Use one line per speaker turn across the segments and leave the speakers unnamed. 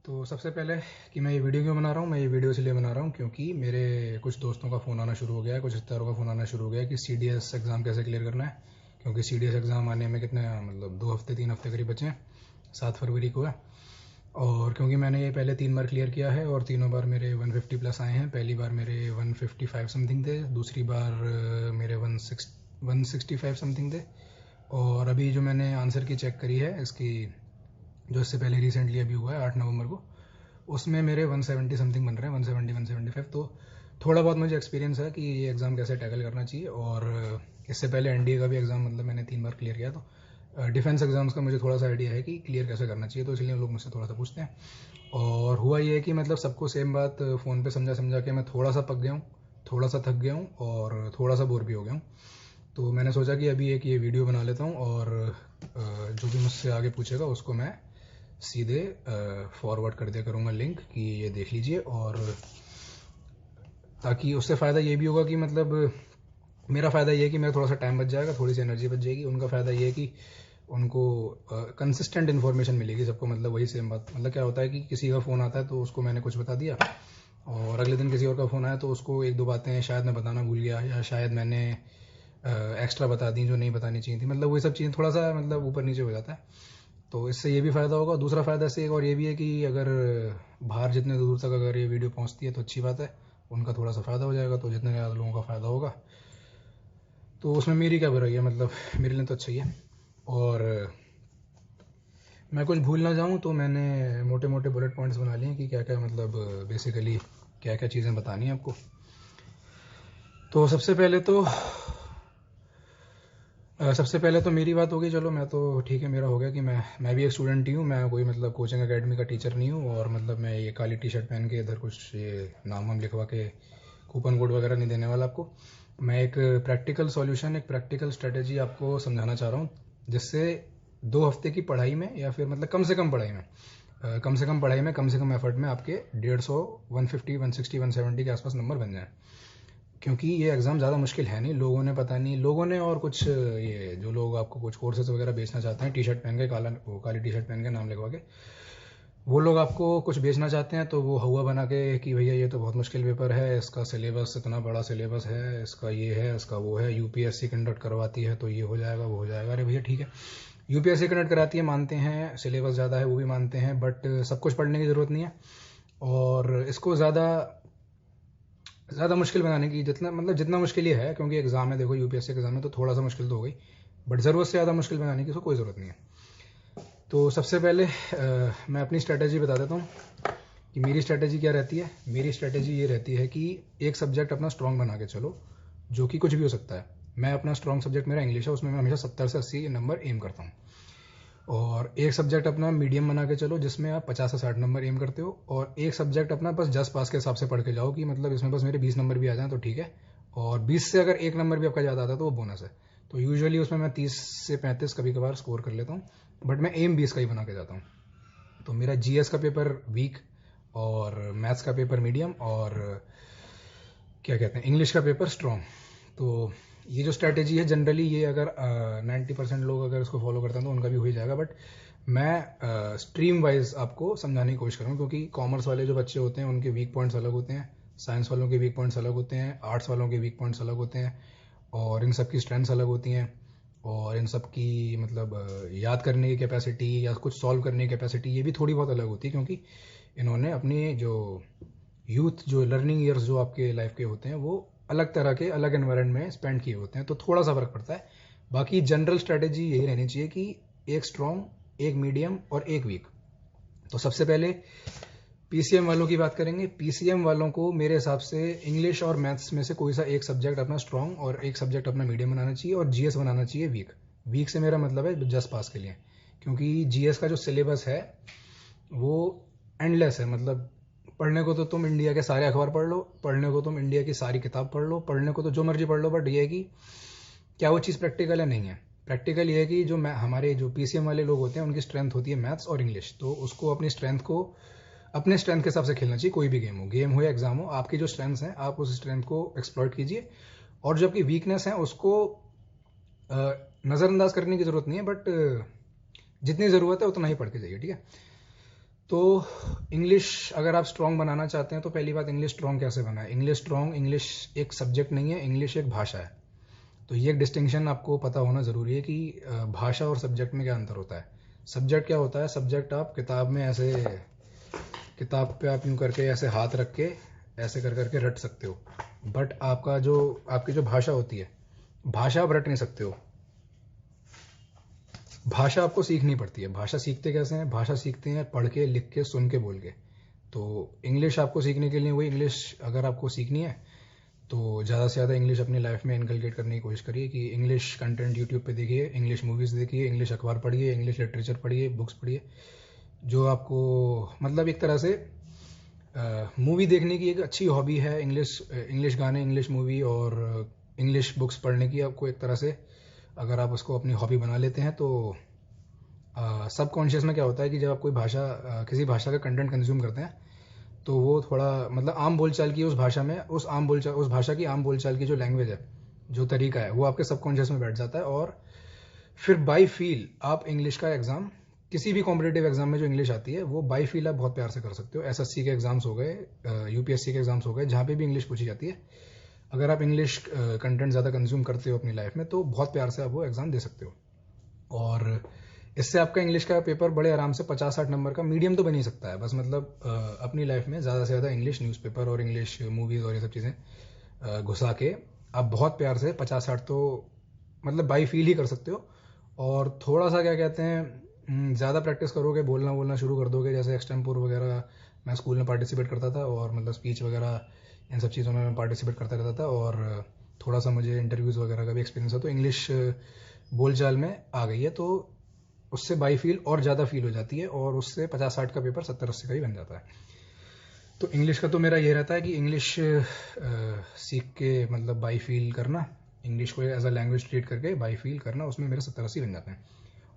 तो सबसे पहले कि मैं ये वीडियो क्यों बना रहा हूँ, मैं ये वीडियो इसलिए बना रहा हूँ क्योंकि मेरे कुछ दोस्तों का फ़ोन आना शुरू हो गया है, कुछ रिश्तेदारों का फ़ोन आना शुरू हो गया है कि CDS एग्ज़ाम कैसे क्लियर करना है। क्योंकि CDS एग्ज़ाम आने में कितने मतलब 2 हफ्ते 3 हफ्ते करीब बचे हैं, 7 फरवरी को है। और क्योंकि मैंने ये पहले 3 बार क्लियर किया है और तीनों बार मेरे 150 प्लस आए हैं। पहली बार मेरे 155 समथिंग थे, दूसरी बार मेरे 165 समथिंग थे। और अभी जो मैंने आंसर की चेक करी है इसकी, जो इससे पहले रिसेंटली अभी हुआ है 8 नवंबर को, उसमें मेरे 170 समथिंग बन रहे हैं, 170 175। तो थोड़ा बहुत मुझे एक्सपीरियंस है कि ये एग्ज़ाम कैसे टैकल करना चाहिए। और इससे पहले NDA का भी एग्ज़ाम मतलब मैंने 3 बार क्लियर किया, तो डिफेंस एग्ज़ाम्स का मुझे थोड़ा सा आइडिया है कि क्लियर कैसे करना चाहिए, तो इसलिए लोग मुझसे थोड़ा सा पूछते हैं। और हुआ ये है कि मतलब सबको सेम बात फ़ोन पे समझा समझा के मैं थोड़ा सा पक गया हूँ, थोड़ा सा थक गया हूँ और थोड़ा सा बोर भी हो गया हूँ। तो मैंने सोचा कि अभी एक ये वीडियो बना लेता हूँ और जो भी मुझसे आगे पूछेगा उसको मैं सीधे फॉरवर्ड कर दिया करूँगा लिंक कि ये देख लीजिए। और ताकि उससे फ़ायदा ये भी होगा कि मतलब मेरा फ़ायदा ये है कि मेरा थोड़ा सा टाइम बच जाएगा, थोड़ी सी एनर्जी बच जाएगी। उनका फ़ायदा ये है कि उनको कंसिस्टेंट इन्फॉर्मेशन मिलेगी सबको, मतलब वही सेम बात। मतलब क्या होता है कि किसी का फ़ोन आता है तो उसको मैंने कुछ बता दिया, और अगले दिन किसी और का फ़ोन आया तो उसको एक दो बातें शायद मैं बताना भूल गया, या शायद मैंने एक्स्ट्रा बता दी जो नहीं बतानी चाहिए थी। मतलब वही सब चीज़ें थोड़ा सा मतलब ऊपर नीचे हो जाता है। तो इससे ये भी फ़ायदा होगा। दूसरा फ़ायदा इससे एक और ये भी है कि अगर बाहर जितने दूर तक अगर ये वीडियो पहुंचती है तो अच्छी बात है, उनका थोड़ा सा फ़ायदा हो जाएगा। तो जितने ज़्यादा लोगों का फ़ायदा होगा तो उसमें मेरी क्या बुराई है, मतलब मेरे लिए तो अच्छा ही है। और मैं कुछ भूल ना जाऊं तो मैंने मोटे मोटे बुलेट पॉइंट्स बना लिए हैं कि क्या क्या मतलब बेसिकली क्या क्या चीज़ें बतानी है आपको। तो सबसे पहले तो मेरी बात होगी। चलो मैं तो ठीक है, मेरा हो गया कि मैं भी एक स्टूडेंट ही हूँ। मैं कोई मतलब कोचिंग एकेडमी का टीचर नहीं हूँ, और मतलब मैं ये काली टी शर्ट पहन के इधर कुछ ये नाम वाम लिखवा के कूपन कोड वगैरह नहीं देने वाला आपको। मैं एक प्रैक्टिकल सॉल्यूशन, एक प्रैक्टिकल स्ट्रेटेजी आपको समझाना चाह रहा हूँ, जिससे 2 हफ्ते की पढ़ाई में, या फिर मतलब कम से कम पढ़ाई में, कम से कम पढ़ाई में, कम से कम एफर्ट में आपके 150 150 160 170 के आसपास नंबर बन जाए। क्योंकि ये एग्ज़ाम ज़्यादा मुश्किल है नहीं। लोगों ने पता नहीं, लोगों ने और कुछ ये जो लोग आपको कुछ कोर्सेज वगैरह बेचना चाहते हैं, टी शर्ट पहन के, काली टी शर्ट पहन के नाम लिखवा के, वो लोग आपको कुछ बेचना चाहते हैं। तो वो हवा बना के कि भैया ये तो बहुत मुश्किल पेपर है, इसका सिलेबस इतना बड़ा सिलेबस है, इसका ये है, इसका वो है, UPSC कंडक्ट करवाती है तो ये हो जाएगा वो हो जाएगा। अरे भैया ठीक है, UPSC कंडक्ट कराती है मानते हैं, सिलेबस ज़्यादा है वो भी मानते हैं, बट सब कुछ पढ़ने की ज़रूरत नहीं है। और इसको ज़्यादा मुश्किल बनाने की, जितना मतलब जितना मुश्किल ये है, क्योंकि एग्ज़ाम है, देखो UPSC एग्ज़ाम है तो थोड़ा सा मुश्किल तो हो गई, बट ज़रूरत से ज़्यादा मुश्किल बनाने की इसको कोई ज़रूरत नहीं है। तो सबसे पहले मैं अपनी स्ट्रैटेजी बता देता हूँ कि मेरी स्ट्रैटेजी क्या रहती है। मेरी स्ट्रैटेजी ये रहती है कि एक सब्जेक्ट अपना स्ट्रॉन्ग बना के चलो, जो कि कुछ भी हो सकता है। मैं अपना स्ट्रॉन्ग सब्जेक्ट मेरा इंग्लिश है, उसमें मैं हमेशा 70 से 80 नंबर एम करता हूँ। और एक सब्जेक्ट अपना मीडियम बना के चलो, जिसमें आप 50 से 60 नंबर एम करते हो। और एक सब्जेक्ट अपना बस जस्ट पास के हिसाब से पढ़ के जाओ कि मतलब इसमें बस मेरे 20 नंबर भी आ जाएं तो ठीक है। और 20 से अगर एक नंबर भी आपका ज़्यादा आता है तो वो बोनस है। तो यूजुअली उसमें मैं 30 से 35 कभी कभार स्कोर कर लेता हूँ, बट मैं एम 20 का ही बना के जाता हूँ। तो मेरा GS का पेपर वीक, और मैथ्स का पेपर मीडियम, और क्या कहते हैं इंग्लिश का पेपर स्ट्रॉन्ग। तो ये जो स्ट्रैटेजी है जनरली, ये अगर 90% लोग अगर इसको फॉलो करते हैं तो उनका भी हो ही जाएगा। बट मैं स्ट्रीम वाइज आपको समझाने की कोशिश करूँ, क्योंकि कॉमर्स वाले जो बच्चे होते हैं उनके वीक पॉइंट्स अलग होते हैं, साइंस वालों के वीक पॉइंट्स अलग होते हैं, आर्ट्स वालों के वीक पॉइंट्स अलग होते हैं, और इन सब की स्ट्रेंथ्स अलग होती हैं, और इन सब की मतलब याद करने की कैपेसिटी या कुछ सॉल्व करने की कैपेसिटी ये भी थोड़ी बहुत अलग होती है। क्योंकि इन्होंने अपनी जो यूथ, जो लर्निंग ईयर्स जो आपके लाइफ के होते हैं, वो अलग तरह के अलग एनवायरनमेंट में स्पेंड किए होते हैं, तो थोड़ा सा फर्क पड़ता है। बाकी जनरल स्ट्रेटेजी यही रहनी चाहिए कि एक स्ट्रॉन्ग, एक मीडियम और एक वीक। तो सबसे पहले PCM वालों की बात करेंगे। PCM वालों को मेरे हिसाब से इंग्लिश और मैथ्स में से कोई सा एक सब्जेक्ट अपना स्ट्रॉन्ग और एक सब्जेक्ट अपना मीडियम बनाना चाहिए, और GS बनाना चाहिए वीक। वीक से मेरा मतलब है जस्ट पास के लिए, क्योंकि GS का जो सिलेबस है वो एंडलेस है। मतलब पढ़ने को तो तुम इंडिया के सारे अखबार पढ़ लो, पढ़ने को तुम इंडिया की सारी किताब पढ़ लो, पढ़ने को तो जो मर्जी पढ़ लो, बट ये है कि क्या वो चीज़ प्रैक्टिकल है, नहीं है। प्रैक्टिकल ये है कि जो हमारे जो PCM वाले लोग होते हैं उनकी स्ट्रेंथ होती है मैथ्स और इंग्लिश। तो उसको अपनी स्ट्रेंथ को अपने स्ट्रेंथ के हिसाब से खेलना चाहिए। कोई भी गेम हो या एग्जाम हो, आपकी जो स्ट्रेंथ्स हैं आप उस स्ट्रेंथ को एक्सप्लॉइट कीजिए, और जो आपकी वीकनेस है उसको नज़रअंदाज करने की ज़रूरत नहीं है, बट जितनी ज़रूरत है उतना ही पढ़ के जाइए, ठीक है। तो इंग्लिश अगर आप स्ट्रॉन्ग बनाना चाहते हैं तो पहली बात, इंग्लिश स्ट्रॉन्ग कैसे बनाए। इंग्लिश स्ट्रॉन्ग, इंग्लिश एक सब्जेक्ट नहीं है, इंग्लिश एक भाषा है। तो ये एक डिस्टिंक्शन आपको पता होना ज़रूरी है कि भाषा और सब्जेक्ट में क्या अंतर होता है। सब्जेक्ट क्या होता है, सब्जेक्ट आप किताब में ऐसे, किताब पे आप यूँ करके ऐसे हाथ रख के ऐसे कर करके रट सकते हो, बट आपकी जो भाषा होती है, भाषा आप रट नहीं सकते हो। भाषा आपको सीखनी पड़ती है। भाषा सीखते कैसे हैं, भाषा सीखते हैं पढ़ के, लिख के, सुन के, बोल के। तो इंग्लिश आपको सीखने के लिए, वही इंग्लिश अगर आपको सीखनी है तो ज़्यादा से ज़्यादा इंग्लिश अपनी लाइफ में इनकलकेट करने की कोशिश करिए कि इंग्लिश कंटेंट यूट्यूब पे देखिए, इंग्लिश मूवीज़ देखिए, इंग्लिश अखबार पढ़िए, इंग्लिश लिटरेचर पढ़िए, बुक्स पढ़िए। जो आपको मतलब एक तरह से मूवी देखने की एक अच्छी हॉबी है, इंग्लिश गाने, इंग्लिश मूवी और इंग्लिश बुक्स पढ़ने की आपको एक तरह से, अगर आप उसको अपनी हॉबी बना लेते हैं तो सब कॉन्शियस में क्या होता है कि जब आप कोई किसी भाषा का कंटेंट कंज्यूम करते हैं तो वो थोड़ा मतलब आम बोलचाल की उस भाषा में, उस भाषा की आम बोलचाल की जो लैंग्वेज है, जो तरीका है, वो आपके सबकॉन्शियस में बैठ जाता है। और फिर बाई फील आप इंग्लिश का एग्ज़ाम, किसी भी कॉम्पिटेटिव एग्जाम में जो इंग्लिश आती है वो बाई फील आप बहुत प्यार से कर सकते हो। एसएससी के एग्जाम्स हो गए, यूपीएससी के एग्जाम्स हो गए, जहाँ पे भी इंग्लिश पूछी जाती है, अगर आप इंग्लिश कंटेंट ज़्यादा कंज्यूम करते हो अपनी लाइफ में तो बहुत प्यार से आप वो एग्ज़ाम दे सकते हो। और इससे आपका इंग्लिश का पेपर बड़े आराम से 50-60 नंबर का मीडियम तो बन ही सकता है। बस मतलब अपनी लाइफ में ज़्यादा से ज़्यादा इंग्लिश न्यूज़पेपर और इंग्लिश मूवीज़ और ये सब चीज़ें घुसा के आप बहुत प्यार से 50-60 तो मतलब बाई फील ही कर सकते हो। और थोड़ा सा क्या कहते हैं, ज़्यादा प्रैक्टिस करोगे, बोलना शुरू कर दोगे, जैसे एक्सटेम्पोर वगैरह मैं स्कूल में पार्टिसिपेट करता था, और मतलब स्पीच वगैरह इन सब चीज़ों में मैं पार्टिसिपेट करता रहता था, और थोड़ा सा मुझे इंटरव्यूज़ वगैरह का भी एक्सपीरियंस है, तो इंग्लिश बोलचाल में आ गई है, तो उससे बाई फील और ज़्यादा फील हो जाती है, और उससे 50-60 का पेपर 70-80 का ही बन जाता है। तो इंग्लिश का तो मेरा ये रहता है कि इंग्लिश सीख के मतलब बाई फील करना, इंग्लिश को एज अ लैंग्वेज ट्रीट करके बाई फील करना, उसमें मेरे 70-80 बन जाते हैं।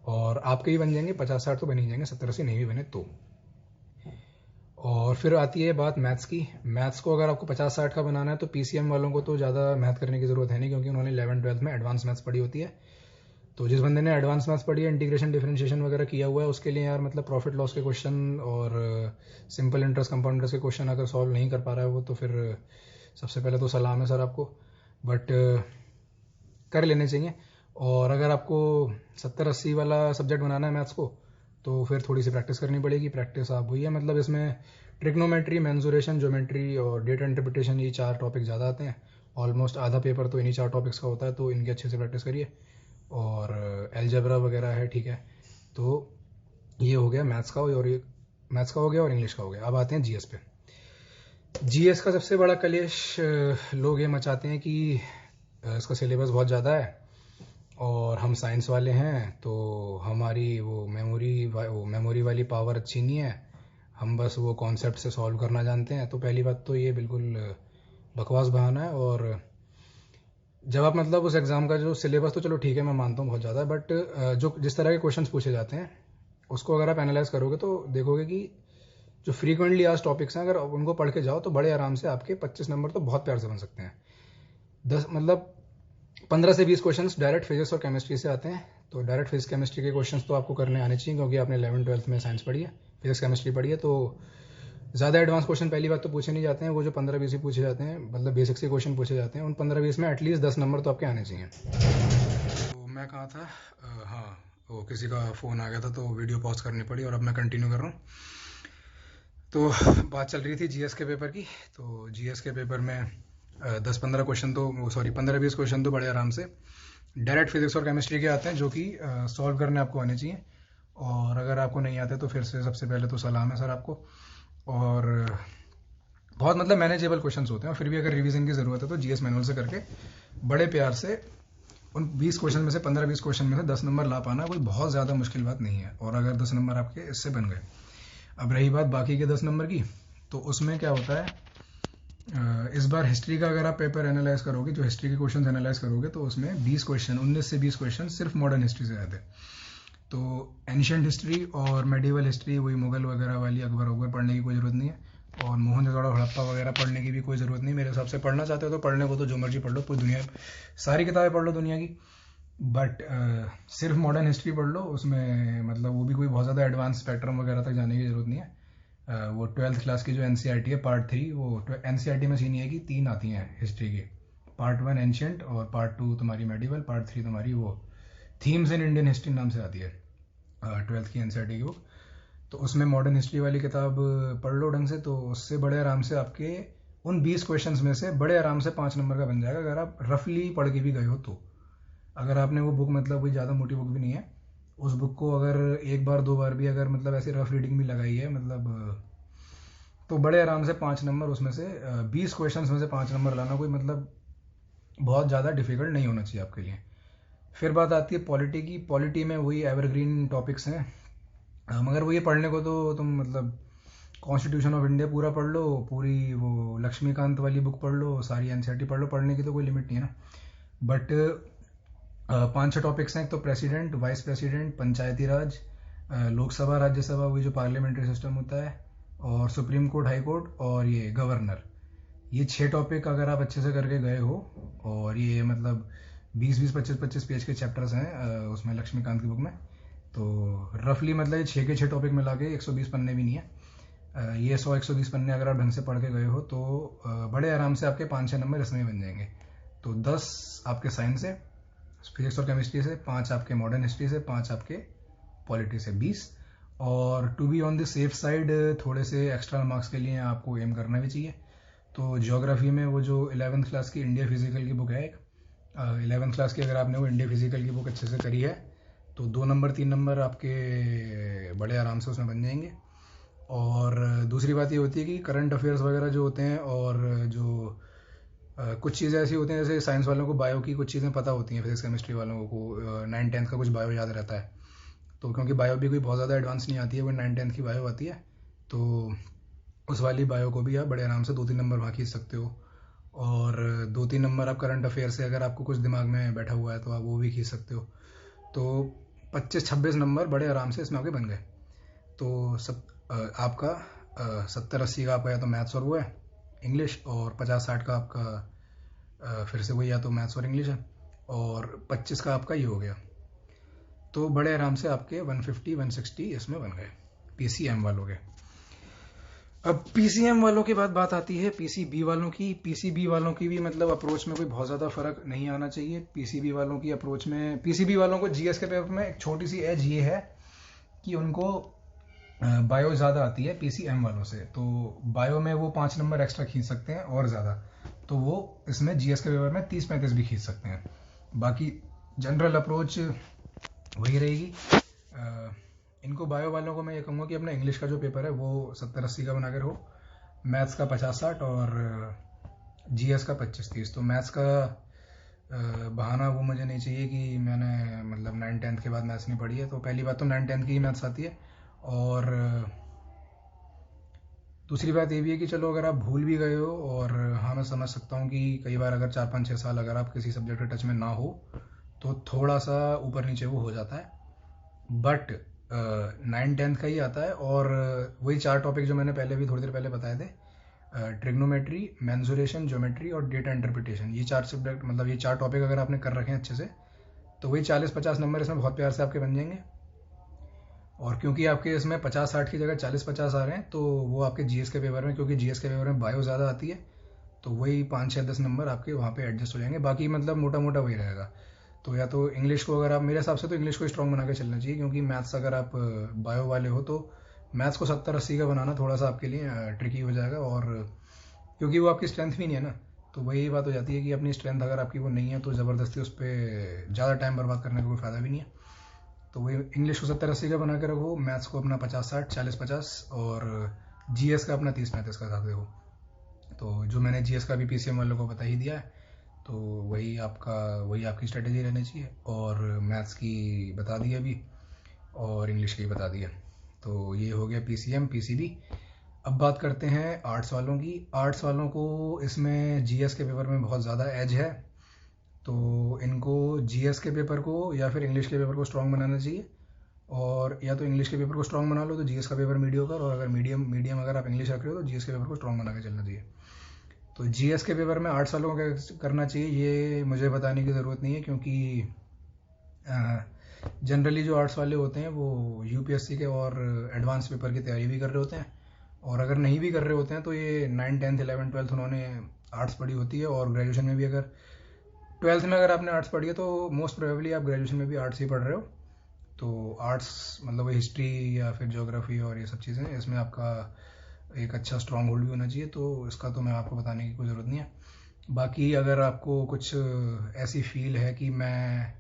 और आपके ही बन जाएंगे 50-60 तो बन ही जाएंगे, 70-80 नहीं भी बने तो। और फिर आती है बात मैथ्स की। मैथ्स को अगर आपको 50-60 का बनाना है तो पीसीएम वालों को तो ज़्यादा मैथ करने की ज़रूरत है नहीं, क्योंकि उन्होंने 11th-12th में एडवांस मैथ्स पढ़ी होती है। तो जिस बंदे ने एडवांस मैथ्स पढ़ी है, इंटीग्रेशन डिफरेंशिएशन वगैरह किया हुआ है, उसके लिए यार मतलब प्रॉफिट लॉस के क्वेश्चन और सिंपल इंटरेस्ट कंपाउंड इंटरेस्ट के क्वेश्चन अगर सॉल्व नहीं कर पा रहा है वो, तो फिर सबसे पहले तो सलाम है सर आपको, बट कर लेने चाहिए। और अगर आपको 70-80 वाला सब्जेक्ट बनाना है मैथ्स को, तो फिर थोड़ी सी प्रैक्टिस करनी पड़ेगी। प्रैक्टिस आप हुई है मतलब इसमें ट्रिग्नोमेट्री, मेंसुरेशन, ज्योमेट्री और डेटा इंटरप्रिटेशन, ये 4 टॉपिक ज़्यादा आते हैं। ऑलमोस्ट आधा पेपर तो इन्हीं 4 टॉपिक्स का होता है, तो इनकी अच्छे से प्रैक्टिस करिए। और एलजेब्रा वगैरह है, ठीक है। तो ये हो गया मैथ्स का, और ये मैथ्स का हो गया और इंग्लिश का हो गया। अब आते हैं जीएस पे। जीएस का सबसे बड़ा कलेश लोग ये मचाते हैं कि इसका सिलेबस बहुत ज़्यादा है और हम साइंस वाले हैं, तो हमारी वो मेमोरी वाली पावर अच्छी नहीं है, हम बस वो कॉन्सेप्ट से सॉल्व करना जानते हैं। तो पहली बात तो ये बिल्कुल बकवास बहाना है। और जब आप मतलब उस एग्ज़ाम का जो सिलेबस, तो चलो ठीक है मैं मानता हूँ बहुत ज़्यादा है, बट जो जिस तरह के क्वेश्चंस पूछे जाते हैं उसको अगर आप एनालाइज करोगे तो देखोगे कि जो फ्रीक्वेंटली आज टॉपिक्स हैं, अगर उनको पढ़ के जाओ तो बड़े आराम से आपके 25 नंबर तो बहुत प्यार से बन सकते हैं। 10 मतलब 15 से 20 क्वेश्चंस डायरेक्ट फिजिक्स और केमिस्ट्री से आते हैं। तो डायरेक्ट फिजिक्स केमिस्ट्री के क्वेश्चंस तो आपको करने आने चाहिए, क्योंकि आपने 11th-12th में साइंस पढ़ी है, फिजिक्स केमिस्ट्री पढ़ी है। तो ज़्यादा एडवांस क्वेश्चन पहली बात तो पूछे नहीं जाते हैं। वो जो 15-20 ही पूछे जाते हैं, मतलब बेसिक्स के क्वेश्चन पूछे जाते हैं, उन 15-20 में एटलीस्ट 10 नंबर तो आपके आने चाहिए। तो मैं कहाँ था, हाँ, वो किसी का फ़ोन आ गया था तो वीडियो पॉज करनी पड़ी, और अब मैं कंटिन्यू कर रहा हूँ। तो बात चल रही थी जीएस के पेपर की। तो जीएस के पेपर में 10-15 क्वेश्चन तो, सॉरी 15-20 क्वेश्चन तो बड़े आराम से डायरेक्ट फिजिक्स और केमिस्ट्री के आते हैं, जो कि सॉल्व करने आपको आने चाहिए। और अगर आपको नहीं आते तो फिर से सबसे पहले तो सलाम है सर आपको। और बहुत मतलब मैनेजेबल क्वेश्चंस होते हैं, और फिर भी अगर रिवीजन की ज़रूरत है तो जीएस मैनुअल से करके बड़े प्यार से उन 20 क्वेश्चन में से 15-20 क्वेश्चन में से 10 नंबर ला पाना कोई बहुत ज़्यादा मुश्किल बात नहीं है। और अगर 10 नंबर आपके इससे बन गए, अब रही बात बाकी के 10 नंबर की, तो उसमें क्या होता है, इस बार हिस्ट्री का अगर आप पेपर एनालाइज करोगे, जो हिस्ट्री के क्वेश्चन एनालाइज करोगे, तो उसमें 19 से 20 क्वेश्चन सिर्फ मॉडर्न हिस्ट्री से आए थे। तो एंशियंट हिस्ट्री और मेडिवल हिस्ट्री, वही मुगल वगैरह वाली, अकबर पढ़ने की कोई ज़रूरत नहीं है, और मोहनजोदड़ो हड़प्पा वगैरह पढ़ने की भी कोई ज़रूरत नहीं मेरे हिसाब से। पढ़ना चाहते हो तो पढ़ने को तो जो मर्जी पढ़ लो, पूरी दुनिया सारी किताबें पढ़ लो दुनिया की, बट सिर्फ मॉडर्न हिस्ट्री पढ़ लो, उसमें मतलब वो भी कोई बहुत ज़्यादा एडवांस स्पेक्ट्रम वगैरह तक जाने की ज़रूरत नहीं है। वो 12th क्लास की जो एनसीईआरटी है पार्ट 3, वो एनसीईआरटी में सीन ये है कि 3 आती हैं हिस्ट्री की। पार्ट 1 एंशियंट, और पार्ट 2 तुम्हारी मेडिवल, पार्ट 3 तुम्हारी वो थीम्स इन इंडियन हिस्ट्री नाम से आती है 12th की एनसीईआरटी की बुक। तो उसमें मॉडर्न हिस्ट्री वाली किताब पढ़ लो ढंग से, तो उससे बड़े आराम से आपके उन 20 क्वेश्चंस में से बड़े आराम से 5 नंबर का बन जाएगा, अगर आप रफली पढ़ के भी गए हो तो। अगर आपने वो बुक, मतलब कोई ज़्यादा मोटी बुक भी नहीं है, उस बुक को अगर एक बार दो बार भी अगर मतलब ऐसे रफ रीडिंग भी लगाई है मतलब, तो बड़े आराम से 5 नंबर उसमें से 20 क्वेश्चंस में से 5 नंबर लाना कोई मतलब बहुत ज़्यादा डिफिकल्ट नहीं होना चाहिए आपके लिए। फिर बात आती है पॉलिटी की। पॉलिटी में वही एवरग्रीन टॉपिक्स हैं, मगर वो ये पढ़ने को तो तुम मतलब कॉन्स्टिट्यूशन ऑफ इंडिया पूरा पढ़ लो, पूरी वो लक्ष्मीकांत वाली बुक पढ़ लो, सारी एनसीईआरटी पढ़ लो, पढ़ने की तो कोई लिमिट नहीं है ना। बट 5-6 टॉपिक्स हैं। एक तो प्रेसिडेंट, वाइस प्रेसिडेंट, पंचायती राज, लोकसभा, राज्यसभा, वही जो पार्लियामेंट्री सिस्टम होता है, और सुप्रीम कोर्ट, हाई कोर्ट, और ये गवर्नर। ये 6 टॉपिक अगर आप अच्छे से करके गए हो, और ये मतलब 20-20, 25-25 पेज के चैप्टर्स हैं उसमें लक्ष्मीकांत की बुक में, तो रफली मतलब ये 6 के 6 टॉपिक मिला के 120 पन्ने भी नहीं है। ये 100-120 पन्ने अगर आप ढंग से पढ़ के गए हो तो बड़े आराम से आपके 5-6 नंबर इसमें बन जाएंगे। तो 10 आपके साइंस से, फिजिक्स और केमिस्ट्री से, 5 आपके मॉडर्न हिस्ट्री से, 5 आपके पॉलिटी से, 20। और to be on the safe side थोड़े से एक्स्ट्रा मार्क्स के लिए आपको एम करना भी चाहिए। तो ज्योग्राफी में वो जो 11th क्लास की इंडिया फिजिकल की बुक है एक, 11th क्लास की अगर आपने वो इंडिया फिजिकल की बुक अच्छे से करी है तो 2 नंबर 3 नंबर आपके बड़े आराम से उसमें बन जाएंगे। और दूसरी बात ये होती है कि करंट अफेयर्स वगैरह जो होते हैं, और जो कुछ चीज़ें ऐसी होती हैं, जैसे साइंस वालों को बायो की कुछ चीज़ें पता होती हैं, फिजिक्स केमिस्ट्री वालों को 9-10 का कुछ बायो याद रहता है। तो क्योंकि बायो भी कोई बहुत ज़्यादा एडवांस नहीं आती है, वो 9-10 की बायो आती है, तो उस वाली बायो को भी आप बड़े आराम से 2-3 नंबर वहाँ खींच सकते हो। और 2-3 नंबर आप करंट अफेयर से अगर आपको कुछ दिमाग में बैठा हुआ है तो आप वो भी खींच सकते हो। तो 25-26 नंबर बड़े आराम से इसमें आपके बन गए। तो आपका 70-80 का आपका या तो मैथ्स और वो है इंग्लिश, और 50-60 का आपका फिर से वही या तो मैथ्स और इंग्लिश है, और 25 का आपका ये हो गया। तो बड़े आराम से आपके 150-160 इसमें बन गए पीसीएम वालों के। अब पीसीएम वालों के बाद बात आती है पीसीबी वालों की। पीसीबी वालों की भी मतलब अप्रोच में कोई बहुत ज़्यादा फर्क नहीं आना चाहिए। पीसीबी वालों की अप्रोच में, पीसीबी वालों को जीएस के पेपर में एक छोटी सी एज ये है कि उनको बायो ज़्यादा आती है पीसीएम वालों से, तो बायो में वो 5 नंबर एक्स्ट्रा खींच सकते हैं और ज़्यादा, तो वो इसमें जीएस के पेपर में 30-35 भी खींच सकते हैं। बाकी जनरल अप्रोच वही रहेगी। इनको बायो वालों को मैं ये कहूँगा कि अपना इंग्लिश का जो पेपर है वो 70-80 का बना कर हो, मैथ्स का 50-60, और जीएस का 25-30। तो मैथ्स का बहाना वो मुझे नहीं चाहिए कि मैंने मतलब 9-10 के बाद मैथ्स नहीं पढ़ी है। तो पहली बात तो 9-10 की ही मैथ्स आती है, और दूसरी बात ये भी है कि चलो अगर आप भूल भी गए हो, और हाँ मैं समझ सकता हूँ कि कई बार अगर 4-5-6 साल अगर आप किसी सब्जेक्ट के टच में ना हो तो थोड़ा सा ऊपर नीचे वो हो जाता है। बट 9-10 का ही आता है, और वही 4 टॉपिक जो मैंने पहले भी थोड़ी देर पहले बताए थे, ट्रिग्नोमेट्री, मेंसुरेशन, ज्योमेट्री और डेटा इंटरप्रिटेशन। ये 4 सब्जेक्ट मतलब ये 4 टॉपिक अगर आपने कर रखे हैं अच्छे से, तो वही 40-50 नंबर इसमें बहुत प्यार से आपके बन जाएंगे। और क्योंकि आपके इसमें 50-60 की जगह 40-50 आ रहे हैं, तो वो आपके जीएस के पेपर में, क्योंकि जीएस के पेपर में बायो ज़्यादा आती है, तो वही 5-6-10 नंबर आपके वहाँ पे एडजस्ट हो जाएंगे। बाकी मतलब मोटा मोटा वही रहेगा। तो या तो इंग्लिश को अगर आप, मेरे हिसाब से तो इंग्लिश को स्ट्रॉन्ग बना के चलना चाहिए, क्योंकि मैथ्स अगर आप बायो वाले हो तो मैथ्स को 70-80 का बनाना थोड़ा सा आपके लिए ट्रिकी हो जाएगा। और क्योंकि वो आपकी स्ट्रेंथ भी नहीं है ना, तो वही बात हो जाती है कि अपनी स्ट्रेंथ अगर आपकी वो नहीं है तो ज़बरदस्ती उस पर ज़्यादा टाइम बर्बाद करने का कोई फ़ायदा भी नहीं है। तो वही इंग्लिश को 70-80 का बना के रखो, मैथ्स को अपना 50-60, 40-50, और जीएस का अपना 30-35 का साथ देखो। तो जो मैंने जीएस का भी पीसीएम वालों को बता ही दिया है, तो वही आपकी स्ट्रेटेजी रहनी चाहिए। और मैथ्स की बता दी अभी, और इंग्लिश की बता दिया। तो ये हो गया पीसीएम पीसीबी। अब बात करते हैं आर्ट्स वालों की। आर्ट्स वालों को इसमें जीएस के पेपर में बहुत ज़्यादा एज है, तो इनको जीएस के पेपर को या फिर इंग्लिश के पेपर को स्ट्रॉन्ग बनाना चाहिए। और या तो इंग्लिश के पेपर को स्ट्रॉन्ग बना लो तो जीएस का पेपर मीडियोकर, और अगर मीडियम अगर आप इंग्लिश रख रहे हो तो जीएस के पेपर को स्ट्रॉन्ग बना के चलना चाहिए। तो जीएस के पेपर में 8 सालों का करना चाहिए ये मुझे बताने की ज़रूरत नहीं है, क्योंकि जनरली जो आर्ट्स वाले होते हैं वो यूपीएससी के और एडवांस पेपर की तैयारी भी कर रहे होते हैं, और अगर नहीं भी कर रहे होते हैं तो ये 9, 10th, 11th, 12th उन्होंने आर्ट्स पढ़ी होती है, और ग्रेजुएशन में भी अगर 12th में अगर आपने आर्ट्स पढ़ी है तो मोस्ट प्रोबेबली आप ग्रेजुएशन में भी आर्ट्स ही पढ़ रहे हो। तो आर्ट्स मतलब हिस्ट्री या फिर ज्योग्राफी और ये सब चीज़ें, इसमें आपका एक अच्छा स्ट्रॉन्ग होल्ड भी होना चाहिए, तो इसका तो मैं आपको बताने की कोई ज़रूरत नहीं है। बाकी अगर आपको कुछ ऐसी फील है कि मैं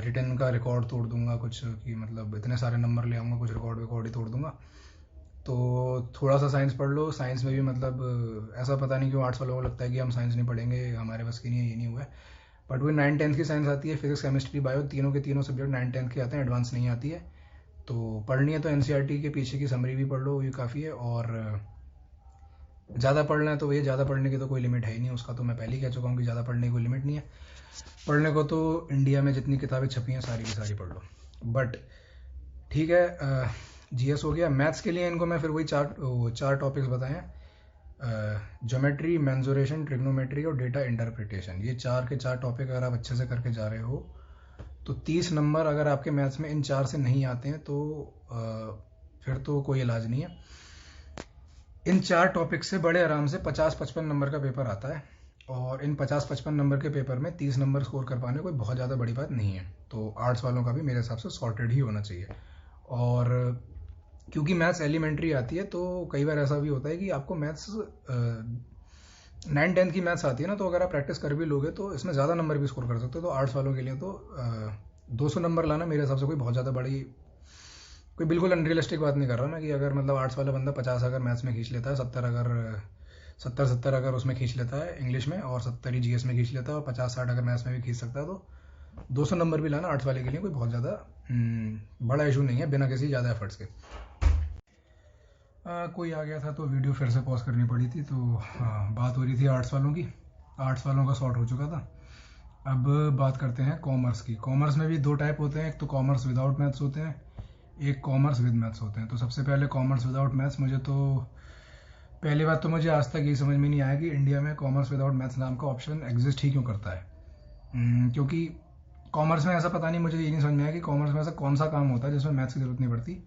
रिटर्न का रिकॉर्ड तोड़ दूंगा कुछ, कि मतलब इतने सारे नंबर ले आऊँगा, कुछ रिकॉर्ड ही तोड़ दूंगा, तो थोड़ा सा साइंस पढ़ लो। साइंस में भी मतलब ऐसा पता नहीं क्यों आर्ट्स वालों को लगता है कि हम साइंस नहीं पढ़ेंगे, हमारे बस की नहीं है, ये नहीं हुआ है। बट वही 9, 10th की साइंस आती है, फिजिक्स, केमिस्ट्री, बायो, तीनों के तीनों सब्जेक्ट 9, 10th के आते हैं, एडवांस नहीं आती है। तो पढ़नी है तो एनसीईआरटी के पीछे की समरी भी पढ़ लो, ये काफ़ी है। और ज़्यादा पढ़ना है तो भैया ज़्यादा पढ़ने की तो कोई लिमिट है ही नहीं, उसका तो मैं पहले ही कह चुका हूँ कि ज़्यादा पढ़ने की कोई लिमिट नहीं है। पढ़ने को तो इंडिया में जितनी किताबें छपी हैं सारी की सारी पढ़ लो। बट ठीक है, जीएस हो गया। मैथ्स के लिए इनको मैं फिर वही चार टॉपिक्स बताए हैं, ज्योमेट्री, मेंसुरेशन, ट्रिग्नोमेट्री और डेटा इंटरप्रिटेशन। ये 4 के 4 टॉपिक अगर आप अच्छे से करके जा रहे हो तो 30 नंबर अगर आपके मैथ्स में इन 4 से नहीं आते हैं तो फिर तो कोई इलाज नहीं है। इन 4 टॉपिक से बड़े आराम से 50-55 नंबर का पेपर आता है, और इन 50-55 नंबर के पेपर में 30 नंबर स्कोर कर पाने कोई बहुत ज़्यादा बड़ी बात नहीं है। तो आर्ट्स वालों का भी मेरे हिसाब से सॉर्टेड ही होना चाहिए। और क्योंकि मैथ्स एलिमेंट्री आती है तो कई बार ऐसा भी होता है कि आपको मैथ्स 9, 10th की मैथ्स आती है ना, तो अगर आप प्रैक्टिस कर भी लोगे तो इसमें ज़्यादा नंबर भी स्कोर कर सकते हो। तो आर्ट्स वालों के लिए तो 200 नंबर लाना मेरे हिसाब से कोई बहुत ज़्यादा बड़ी, कोई बिल्कुल अनरियलिस्टिक बात नहीं कर रहा मैं, कि अगर मतलब आर्ट्स वाला बंदा 50 अगर मैथ्स में खींच लेता है, 70 अगर उसमें खींच लेता है इंग्लिश में, और 70 ही जीएस में खींच लेता है, और 50-60 अगर मैथ्स में भी खींच सकता है, तो 200 नंबर भी लाना आर्ट्स वाले के लिए कोई बहुत ज़्यादा बड़ा इशू नहीं है, बिना किसी ज़्यादा एफर्ट्स के। कोई आ गया था तो वीडियो फिर से पॉज करनी पड़ी थी। तो बात हो रही थी आर्ट्स वालों की, आर्ट्स वालों का सॉर्ट हो चुका था। अब बात करते हैं कॉमर्स की। कॉमर्स में भी 2 टाइप होते हैं, एक तो कॉमर्स विदाउट मैथ्स होते हैं, एक कॉमर्स विद मैथ्स होते हैं। तो सबसे पहले कॉमर्स विदाउट मैथ्स, मुझे तो पहली बात तो मुझे आज तक ये समझ में नहीं आया कि इंडिया में कॉमर्स विदाउट मैथ्स नाम का ऑप्शन एग्जिस्ट ही क्यों करता है। क्योंकि कॉमर्स में ऐसा पता नहीं, मुझे ये नहीं समझ में आया कि कॉमर्स में ऐसा कौन सा काम होता है जिसमें मैथ्स की जरूरत नहीं पड़ती।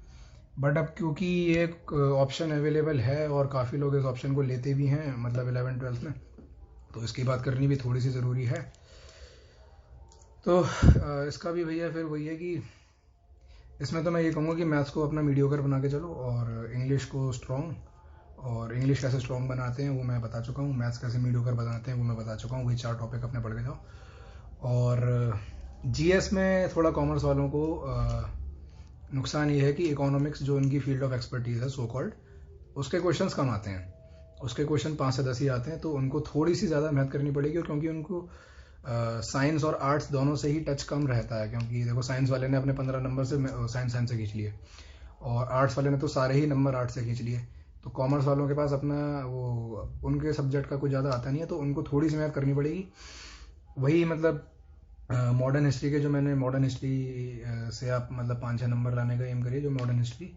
बट अब क्योंकि ये एक ऑप्शन अवेलेबल है और काफ़ी लोग इस ऑप्शन को लेते भी हैं, मतलब 11, 12th में, तो इसकी बात करनी भी थोड़ी सी ज़रूरी है। तो इसका भी भैया फिर वही है कि इसमें तो मैं ये कहूँगा कि मैथ्स को अपना मीडियोकर बना के चलो, और इंग्लिश को स्ट्रॉन्ग। और इंग्लिश कैसे स्ट्रॉन्ग बनाते हैं वो मैं बता चुका हूँ, मैथ्स कैसे मीडियोकर बनाते हैं वो मैं बता चुका हूँ, वही 4 टॉपिक अपने पढ़ के जाओ। और जीएस में थोड़ा कॉमर्स वालों को नुकसान ये है कि इकोनॉमिक्स जो उनकी फील्ड ऑफ एक्सपर्टीज़ है सो कॉल्ड, उसके क्वेश्चंस कम आते हैं, उसके क्वेश्चन 5 से 10 ही आते हैं, तो उनको थोड़ी सी ज़्यादा मेहनत करनी पड़ेगी, क्योंकि उनको साइंस और आर्ट्स दोनों से ही टच कम रहता है। क्योंकि देखो साइंस वाले ने अपने 15 नंबर से साइंस से खींच लिए, और आर्ट्स वाले ने तो सारे ही नंबर आर्ट्स से खींच लिए। तो कॉमर्स वालों के पास अपना वो उनके सब्जेक्ट का कुछ ज़्यादा आता नहीं है, तो उनको थोड़ी सी मेहनत करनी पड़ेगी। वही मतलब मॉडर्न हिस्ट्री के, जो मैंने मॉडर्न हिस्ट्री से आप मतलब 5-6 नंबर लाने का एम करिए, जो मॉडर्न हिस्ट्री।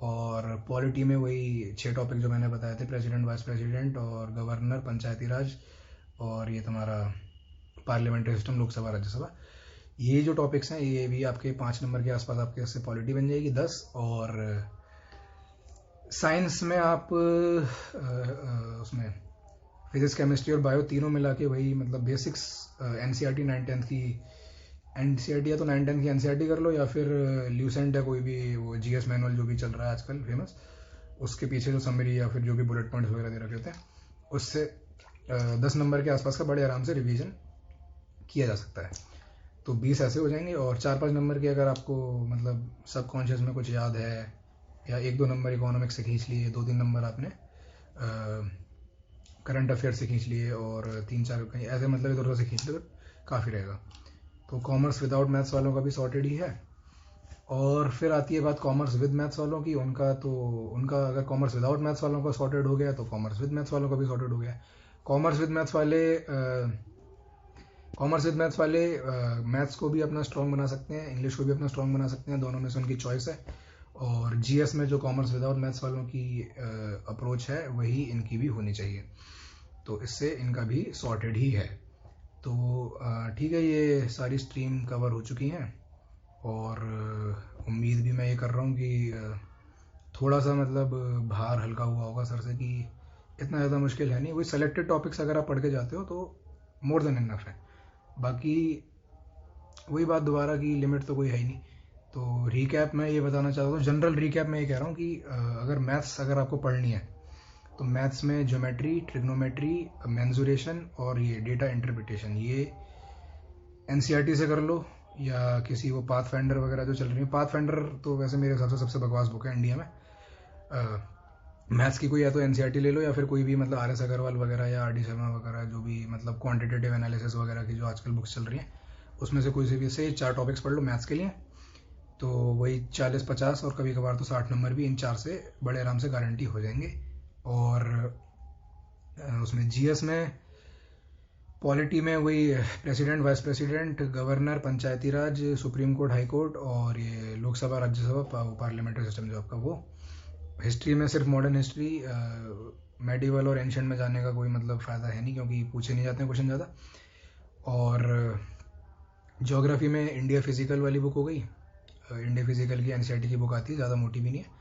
और पॉलिटी में वही 6 टॉपिक जो मैंने बताए थे, प्रेसिडेंट, वाइस प्रेसिडेंट और गवर्नर, पंचायती राज, और ये तुम्हारा पार्लियामेंट्री सिस्टम, लोकसभा, राज्यसभा। ये जो टॉपिक्स हैं ये भी आपके 5 नंबर के आसपास आपके इससे पॉलिटी बन जाएगी 10। और साइंस में आप उसमें फिजिक्स, केमिस्ट्री और बायो तीनों मिला के वही मतलब बेसिक्स एनसीईआरटी 9, 10th की एनसीईआरटी, या तो 9, 10th की एनसीईआरटी कर लो, या फिर ल्यूसेंट है कोई भी वो जीएस मैनुअल जो भी चल रहा है आजकल फेमस, उसके पीछे जो समरी या फिर जो भी बुलेट पॉइंट्स वगैरह दे रखे होते हैं, उससे 10 नंबर के आसपास का बड़े आराम से रिवीजन किया जा सकता है। तो 20 ऐसे हो जाएंगे। और 4-5 नंबर के अगर आपको मतलब सबकॉन्शियस में कुछ याद है, या 1-2 नंबर इकोनॉमिक्स से खींच लिए, 2-3 नंबर आपने करंट अफेयर से खींच लिए, और 3-4 कहीं ऐसे मतलब इधर उधर से खींच लो, काफ़ी रहेगा। तो कॉमर्स विदाउट मैथ्स वालों का भी सॉर्टेड ही है। और फिर आती है बात कॉमर्स विद मैथ्स वालों की, उनका अगर कॉमर्स विदाउट मैथ्स वालों का सॉर्टेड हो गया तो कॉमर्स विद मैथ्स वालों का भी सॉर्टेड हो गया। कॉमर्स विद मैथ्स वाले मैथ्स को भी अपना स्ट्रॉन्ग बना सकते हैं, इंग्लिश को भी अपना स्ट्रॉन्ग बना सकते हैं, दोनों में से उनकी चॉइस है। और जीएस में जो कॉमर्स विदाउट मैथ्स वालों की अप्रोच है वही इनकी भी होनी चाहिए, तो इससे इनका भी सॉर्टेड ही है। तो ठीक है, ये सारी स्ट्रीम कवर हो चुकी हैं। और उम्मीद भी मैं ये कर रहा हूँ कि थोड़ा सा मतलब भार हल्का हुआ होगा सर से कि इतना ज़्यादा मुश्किल है नहीं। वही सेलेक्टेड टॉपिक्स अगर आप पढ़ के जाते हो तो मोर देन इनफ है। बाकी वही बात दोबारा की लिमिट तो कोई है ही नहीं। तो रीकैप मैं ये बताना चाहता हूँ, जनरल रीकैप मैं ये कह रहा हूँ कि अगर मैथ्स अगर आपको पढ़नी है तो मैथ्स में ज्योमेट्री, ट्रिग्नोमेट्री, मेंसुरेशन और ये डेटा इंटरप्रिटेशन, ये एनसीईआरटी से कर लो या किसी वो पाथ फाइंडर वगैरह जो चल रही है। पाथ फाइंडर तो वैसे मेरे हिसाब से सबसे बकवास बुक है इंडिया में। मैथ्स की कोई या तो एनसीईआरटी ले लो या फिर कोई भी मतलब आर एस अग्रवाल वगैरह या आर डी शर्मा वगैरह, जो भी मतलब क्वांटिटेटिव एनालिसिस वगैरह की जो आजकल बुक्स चल रही हैं, उसमें से कोई से भी से 4 टॉपिक्स पढ़ लो मैथ्स के लिए। तो वही 40-50 और कभी कभार तो 60 नंबर भी इन 4 से बड़े आराम से गारंटी हो जाएंगे। और उसमें जीएस में, पॉलिटी में वही प्रेसिडेंट, वाइस प्रेसिडेंट, गवर्नर, पंचायती राज, सुप्रीम कोर्ट, हाई कोर्ट और ये लोकसभा, राज्यसभा, पार्लियामेंट्री सिस्टम जो आपका वो। हिस्ट्री में सिर्फ मॉडर्न हिस्ट्री, मेडिवल और एंशियंट में जाने का कोई मतलब फ़ायदा है नहीं क्योंकि पूछे नहीं जाते हैं क्वेश्चन ज़्यादा। और ज्योग्राफी में इंडिया फिजिकल वाली बुक हो गई। इंडिया फिजिकल की एनसीईआरटी की बुक आती है, ज़्यादा मोटी भी नहीं है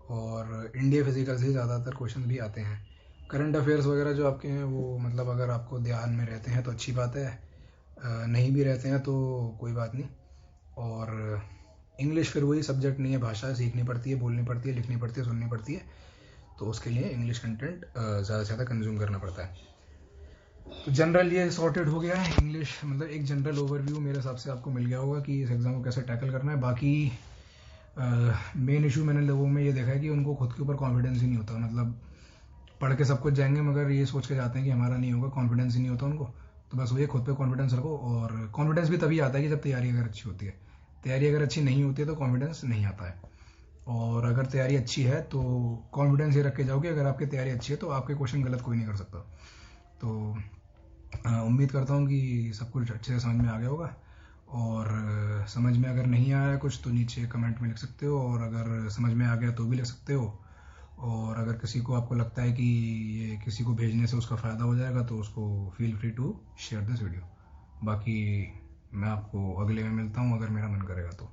और इंडिया फिजिकल से ही ज़्यादातर क्वेश्चन भी आते हैं। करंट अफेयर्स वगैरह जो आपके हैं वो मतलब अगर आपको ध्यान में रहते हैं तो अच्छी बात है, नहीं भी रहते हैं तो कोई बात नहीं। और इंग्लिश फिर वही सब्जेक्ट नहीं है, भाषा सीखनी पड़ती है, बोलनी पड़ती है, लिखनी पड़ती है, सुननी पड़ती है, तो उसके लिए इंग्लिश कंटेंट ज़्यादा से ज़्यादा कंज्यूम करना पड़ता है। तो जनरल ये सॉर्टेड हो गया है इंग्लिश, मतलब एक जनरल ओवरव्यू मेरे हिसाब से आपको मिल गया होगा कि इस एग्ज़ाम को कैसे टैकल करना है। बाकी मेन इशू मैंने लोगों में ये देखा है कि उनको खुद के ऊपर कॉन्फिडेंस ही नहीं होता। मतलब पढ़ के सब कुछ जाएंगे मगर ये सोच के जाते हैं कि हमारा नहीं होगा, कॉन्फिडेंस ही नहीं होता उनको। तो बस वही खुद पे कॉन्फिडेंस रखो, और कॉन्फिडेंस भी तभी आता है कि जब तैयारी अगर अच्छी होती है। तैयारी अगर अच्छी नहीं होती है तो कॉन्फिडेंस नहीं आता है। और अगर तैयारी अच्छी है तो कॉन्फिडेंस ये रख के जाओ कि अगर आपकी तैयारी अच्छी है तो आपके क्वेश्चन गलत कोई नहीं कर सकता। तो उम्मीद करता हूँ कि सब कुछ अच्छे से समझ में आ गया होगा। और समझ में अगर नहीं आया कुछ तो नीचे कमेंट में लिख सकते हो, और अगर समझ में आ गया तो भी लिख सकते हो। और अगर किसी को आपको लगता है कि ये किसी को भेजने से उसका फ़ायदा हो जाएगा तो उसको feel free to share this video. बाकी मैं आपको अगले में मिलता हूँ अगर मेरा मन करेगा तो।